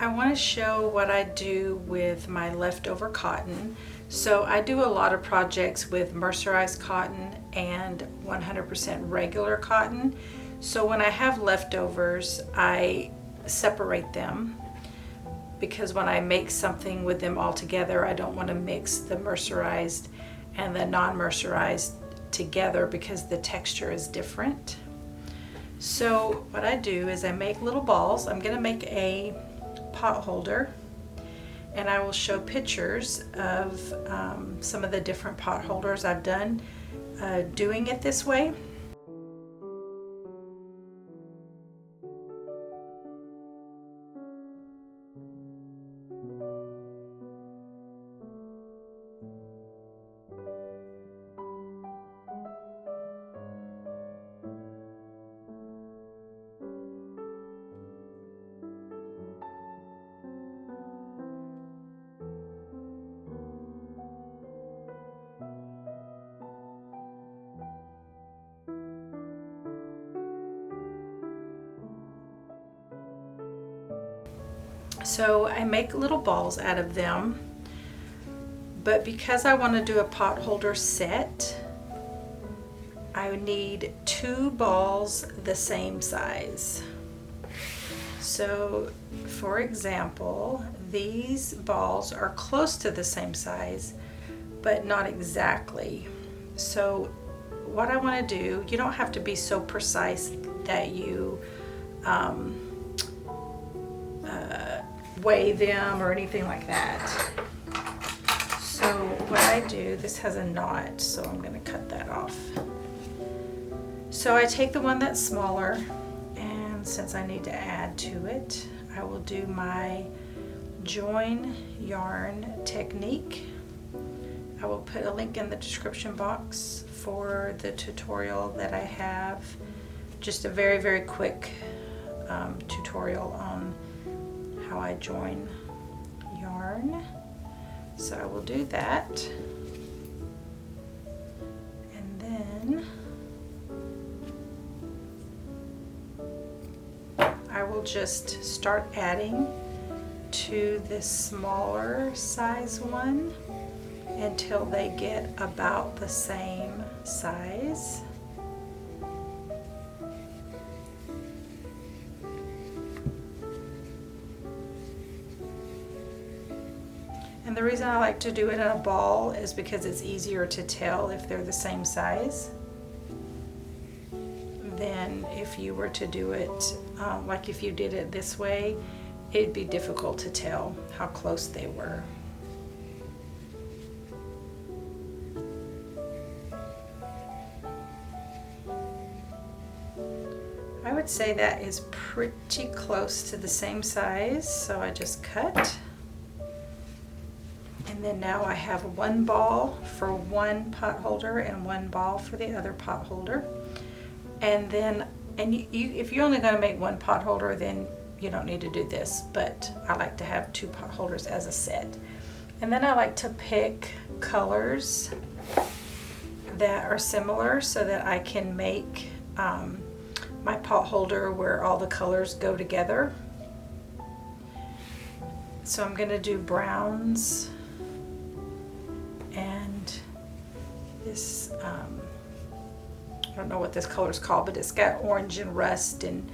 I want to show what I do with my leftover cotton. So I do a lot of projects with mercerized cotton and 100% regular cotton. So when I have leftovers, I separate them because when I make something with them all together, I don't want to mix the mercerized and the non-mercerized together because the texture is different. So what I do is I make little balls. I'm going to make a pot holder, and I will show pictures of some of the different pot holders I've done doing it this way. So I make little balls out of them, but because I want to do a pot holder set, I need 2 balls the same size. So for example, these balls are close to the same size, but not exactly. So what I want to do, you don't have to be so precise that you weigh them or anything like that. So what I do, this has a knot, so I'm going to cut that off. So I take the one that's smaller, and since I need to add to it, I will do my join yarn technique. I will put a link in the description box for the tutorial that I have, just a very, very quick tutorial on how I join yarn. So I will do that, and then I will just start adding to this smaller size one until they get about the same size. And the reason I like to do it in a ball is because it's easier to tell if they're the same size than if you were to do it, like if you did it this way, it'd be difficult to tell how close they were. I would say that is pretty close to the same size, so I just cut. And then now I have 1 ball for one pot holder and 1 ball for the other pot holder. And then, if you're only going to make 1 pot holder, then you don't need to do this, but I like to have 2 pot holders as a set. And then I like to pick colors that are similar so that I can make my pot holder where all the colors go together. So I'm going to do browns and this, I don't know what this color is called, but it's got orange and rust and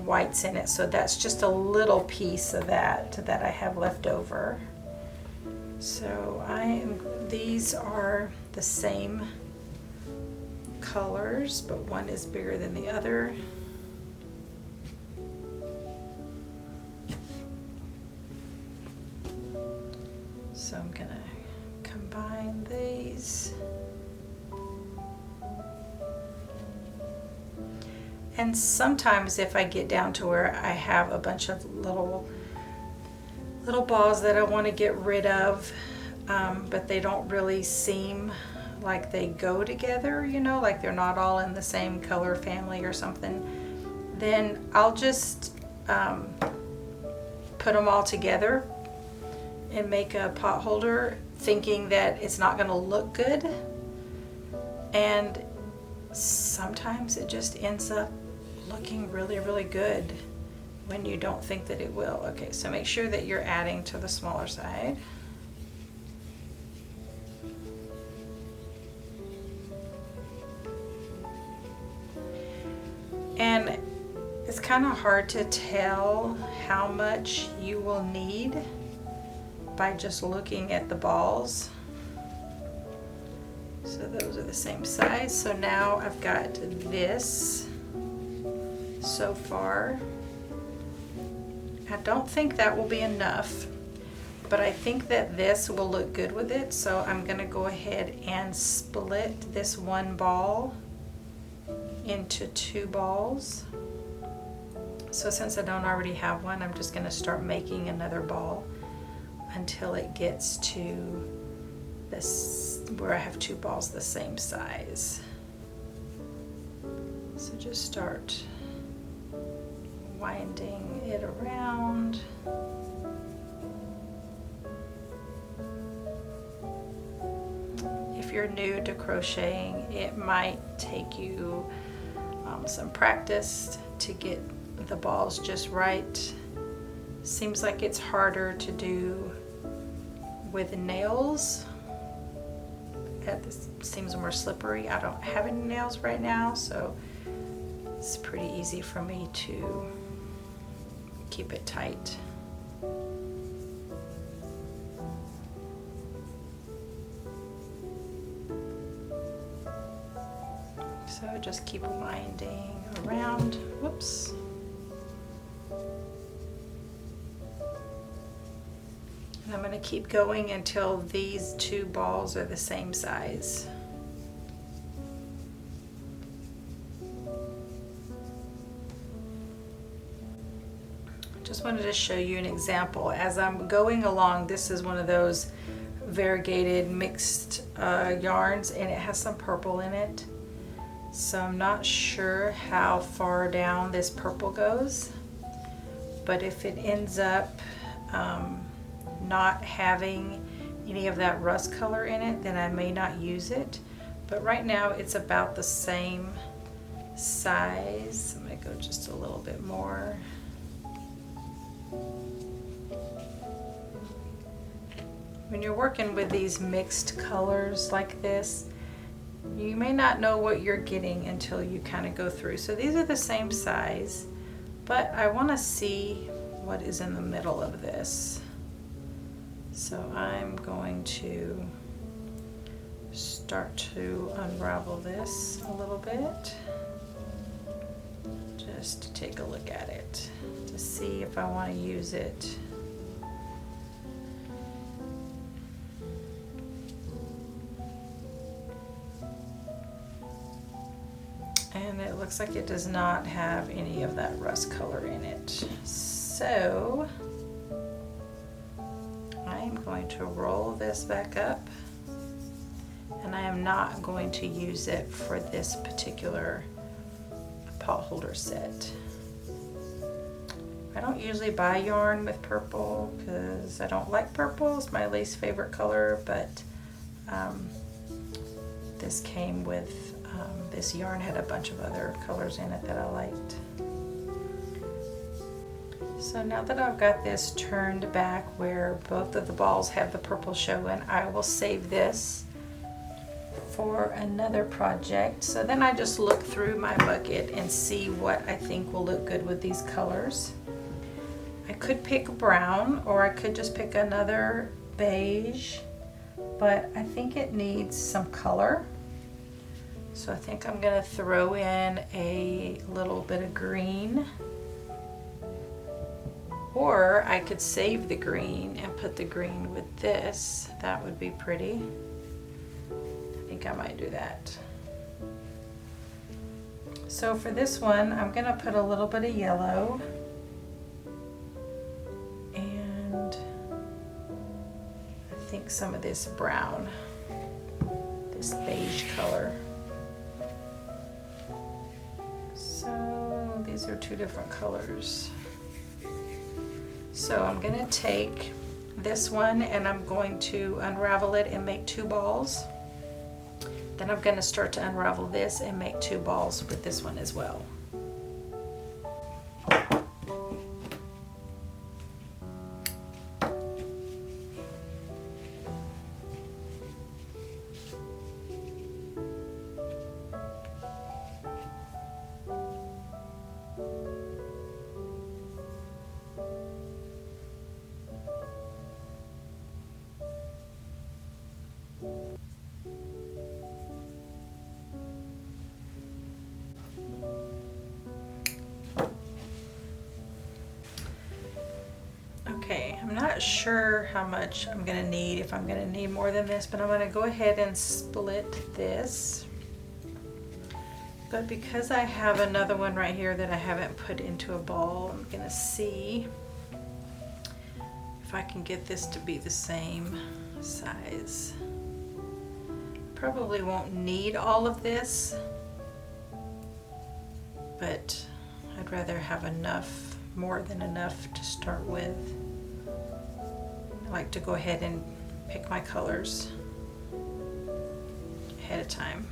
whites in it. So that's just a little piece of that I have left over. So these are the same colors, but one is bigger than the other. So I'm gonna combine these. And sometimes if I get down to where I have a bunch of little balls that I want to get rid of, but they don't really seem like they go together, you know, like they're not all in the same color family or something, then I'll just put them all together and make a pot holder, thinking that it's not going to look good. And sometimes it just ends up looking really, really good. when you don't think that it will. Okay, so make sure that you're adding to the smaller side. And it's kind of hard to tell how much you will need by just looking at the balls. So those are the same size. So now I've got this so far. I don't think that will be enough, but I think that this will look good with it. So I'm gonna go ahead and split this one ball into 2 balls. So since I don't already have one, I'm just gonna start making another ball until it gets to this, where I have 2 balls the same size. So just start winding it around. If you're new to crocheting, it might take you some practice to get the balls just right. Seems like it's harder to do with nails. This seems more slippery. I don't have any nails right now, so it's pretty easy for me to keep it tight. So just keep winding around. Whoops. And I'm going to keep going until these 2 balls are the same size. Just wanted to show you an example. As I'm going along, this is one of those variegated mixed yarns, and it has some purple in it. So I'm not sure how far down this purple goes, but if it ends up not having any of that rust color in it, then I may not use it. But right now it's about the same size. I'm gonna go just a little bit more. When you're working with these mixed colors like this, you may not know what you're getting until you kind of go through. So these are the same size, but I want to see what is in the middle of this. So I'm going to start to unravel this a little bit, just to take a look at it, to see if I want to use it. And it looks like it does not have any of that rust color in it. So I'm going to roll this back up, and I am not going to use it for this particular potholder set. I don't usually buy yarn with purple because I don't like purple. It's my least favorite color, but this came with this yarn had a bunch of other colors in it that I liked. So now that I've got this turned back where both of the balls have the purple showing, I will save this for another project. So then I just look through my bucket and see what I think will look good with these colors. I could pick brown, or I could just pick another beige, but I think it needs some color. So I think I'm gonna throw in a little bit of green, or I could save the green and put the green with this. That would be pretty. I think I might do that. So for this one, I'm gonna put a little bit of yellow, and I think some of this brown, this beige color. So these are 2 different colors. So I'm gonna take this one and I'm going to unravel it and make 2 balls. Then I'm gonna start to unravel this and make 2 balls with this one as well. not sure how much I'm going to need, if I'm going to need more than this, but I'm going to go ahead and split this. But because I have another one right here that I haven't put into a ball, I'm going to see if I can get this to be the same size. Probably won't need all of this, but I'd rather have enough, more than enough to start with. I like to go ahead and pick my colors ahead of time.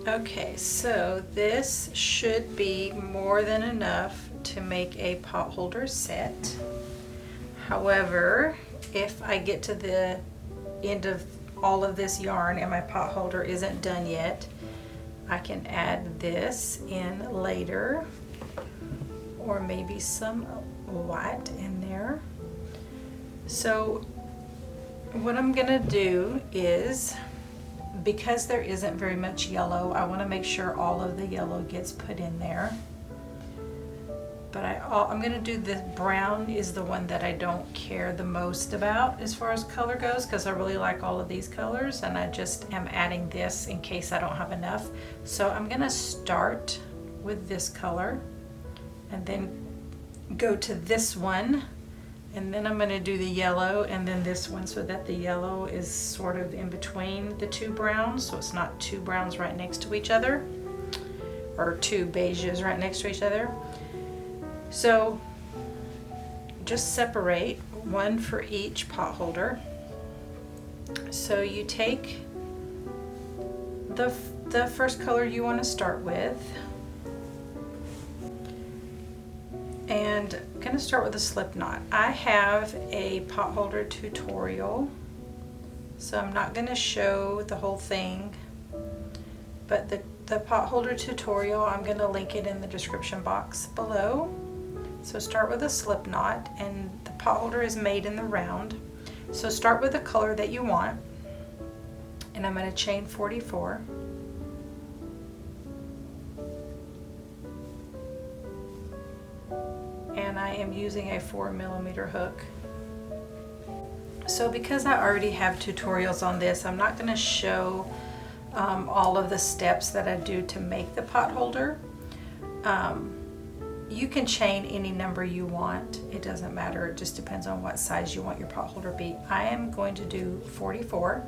Okay, so this should be more than enough to make a pot holder set. However, if I get to the end of all of this yarn and my pot holder isn't done yet, I can add this in later, or maybe some white in there. So what I'm gonna do is, because there isn't very much yellow, I want to make sure all of the yellow gets put in there. But I'm going to do the brown is the one that I don't care the most about as far as color goes, because I really like all of these colors, and I just am adding this in case I don't have enough. So I'm going to start with this color and then go to this one, and then I'm going to do the yellow and then this one, so that the yellow is sort of in between the two browns, so it's not two browns right next to each other, or two beiges right next to each other. So just separate one for each pot holder. So you take the first color you want to start with, and I'm going to start with a slip knot. I have a pot holder tutorial, so I'm not going to show the whole thing, but the pot holder tutorial, I'm going to link it in the description box below. So start with a slip knot, and the pot holder is made in the round. So start with the color that you want, and I'm going to chain 44. And I am using a 4mm hook. So because I already have tutorials on this, I'm not going to show all of the steps that I do to make the pot holder. You can chain any number you want. It doesn't matter. It just depends on what size you want your pot holder to be. I am going to do 44.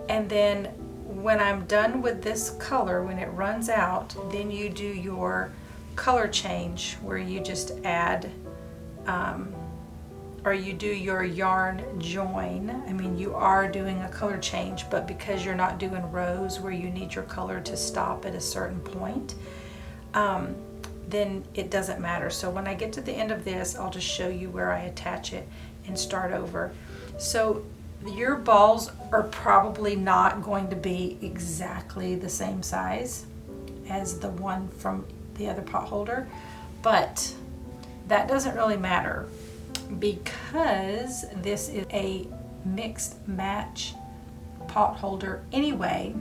And then when I'm done with this color, when it runs out, then you do your color change, where you just add or you do your yarn join. I mean, you are doing a color change, but because you're not doing rows where you need your color to stop at a certain point, then it doesn't matter. So when I get to the end of this, I'll just show you where I attach it and start over. So your balls are probably not going to be exactly the same size as the one from the other pot holder, but that doesn't really matter, because this is a mixed match pot holder anyway.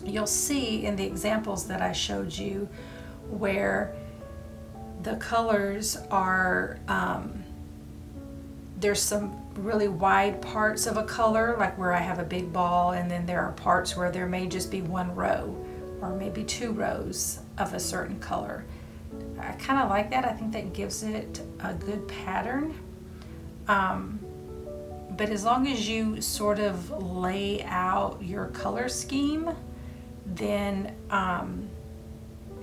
You'll see in the examples that I showed you where the colors are, there's some really wide parts of a color, like where I have a big ball, and then there are parts where there may just be one row or maybe two rows of a certain color. I kind of like that. I think that gives it a good pattern. But as long as you sort of lay out your color scheme, then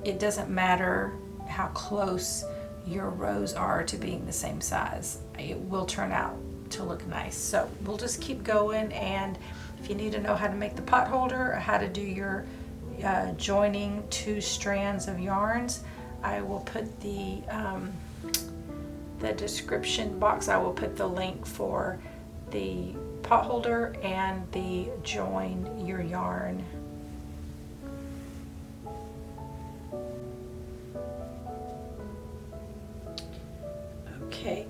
it doesn't matter how close your rows are to being the same size. It will turn out to look nice. So we'll just keep going, and if you need to know how to make the pot holder or how to do your joining two strands of yarns, I will put the description box, I will put the link for the pot holder and the join your yarn. Okay,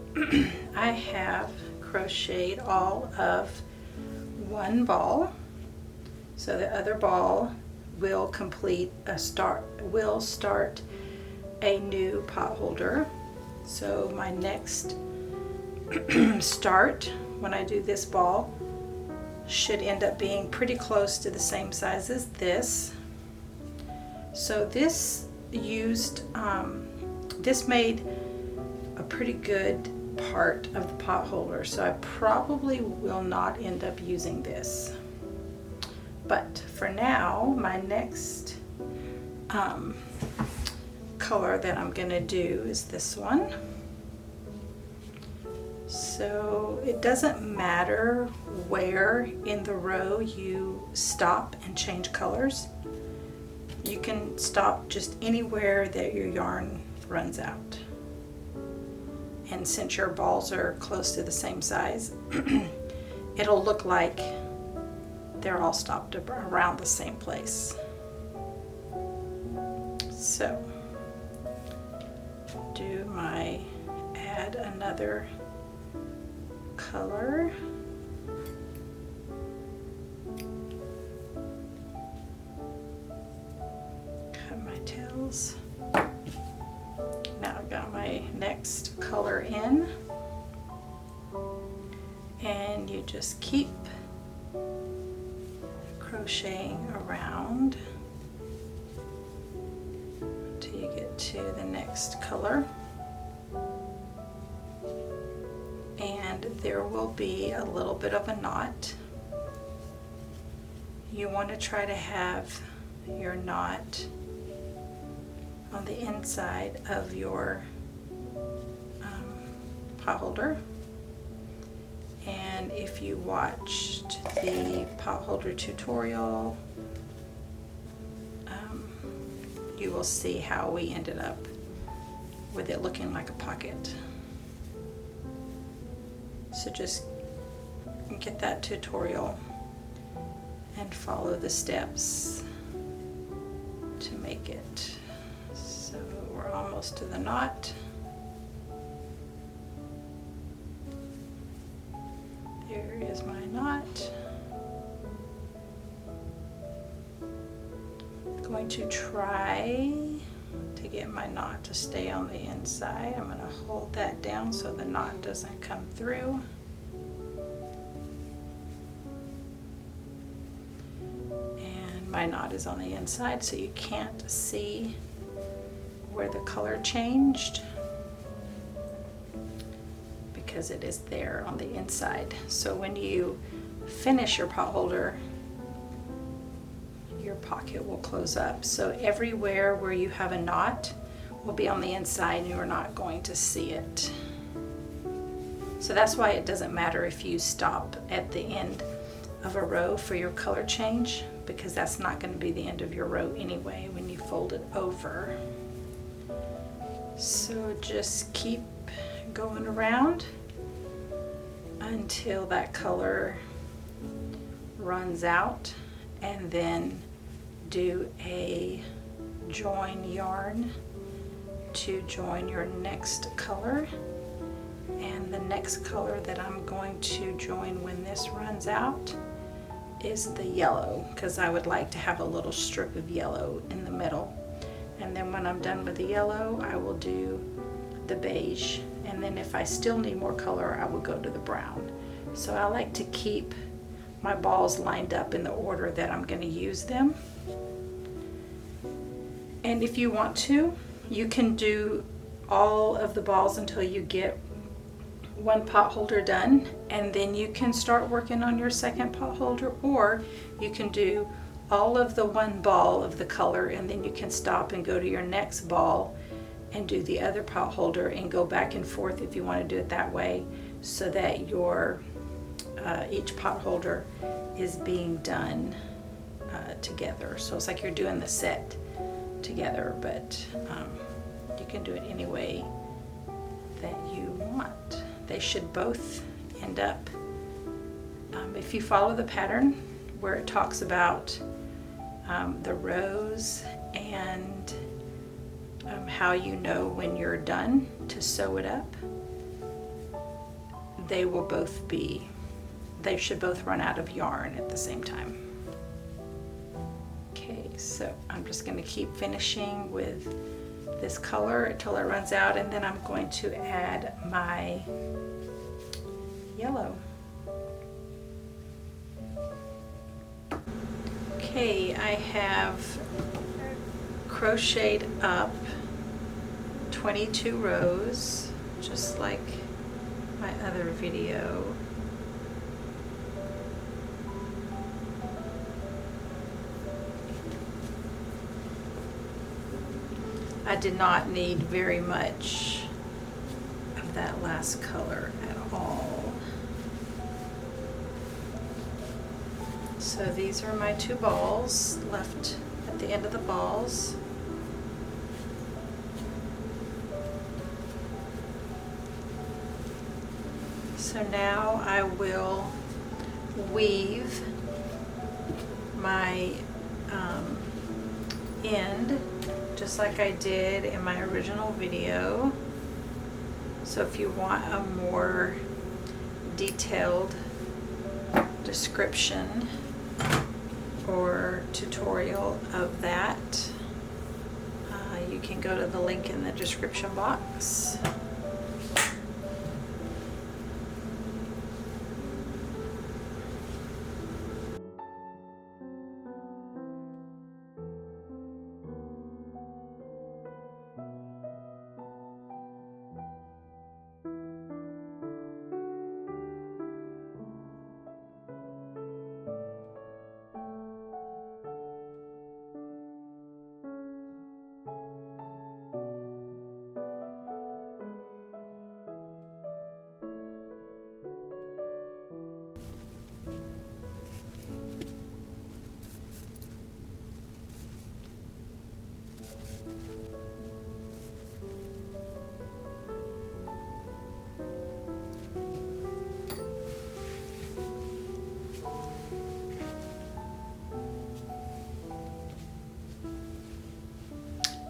I have crocheted all of one ball, so the other ball will complete start a new pot holder. So my next start when I do this ball should end up being pretty close to the same size as this. So this made a pretty good part of the pot holder, so I probably will not end up using this. But for now, my next color that I'm gonna do is this one. So it doesn't matter where in the row you stop and change colors. You can stop just anywhere that your yarn runs out. And since your balls are close to the same size, it'll look like they're all stopped around the same place. So, add another color. Cut my tails. Now I've got my next color in, and you just keep crocheting around until you get to the next color. And there will be a little bit of a knot. You want to try to have your knot on the inside of your pot holder. And if you watched the pot holder tutorial, you will see how we ended up with it looking like a pocket. So just get that tutorial and follow the steps to make it. So we're almost to the knot. There is my knot. I'm going to try to get my knot to stay on the inside. I'm going to hold that down so the knot doesn't come through. And my knot is on the inside, so you can't see where the color changed because it is there on the inside. So when you finish your pot holder, your pocket will close up. So everywhere where you have a knot will be on the inside and you're not going to see it. So that's why it doesn't matter if you stop at the end of a row for your color change, because that's not going to be the end of your row anyway when you fold it over. So just keep going around until that color runs out, and then do a join yarn to join your next color. And the next color that I'm going to join when this runs out is the yellow, because I would like to have a little strip of yellow in the middle. And then when I'm done with the yellow, I will do the beige, and then if I still need more color, I will go to the brown. So I like to keep my balls lined up in the order that I'm going to use them. And if you want to, you can do all of the balls until you get one pot holder done, and then you can start working on your second pot holder, or you can do all of the one ball of the color and then you can stop and go to your next ball and do the other pot holder and go back and forth if you want to do it that way, so that your each pot holder is being done together. So it's like you're doing the set together, but you can do it any way that you want. They should both end up, if you follow the pattern where it talks about the rows and how you know when you're done to sew it up, they will both be, they should both run out of yarn at the same time. Okay, so I'm just going to keep finishing with this color until it runs out, and then I'm going to add my yellow. Okay, I have crocheted up 22 rows, just like my other video. I did not need very much of that last color at all. So these are my 2 balls left at the end of the balls. So now I will weave my end just like I did in my original video. So if you want a more detailed description or tutorial of that, you can go to the link in the description box.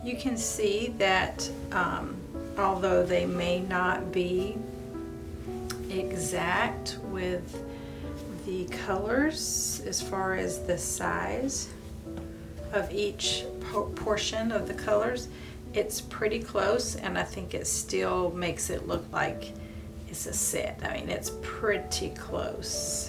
You can see that although they may not be exact with the colors as far as the size of each portion of the colors, it's pretty close, and I think it still makes it look like it's a set. I mean, it's pretty close.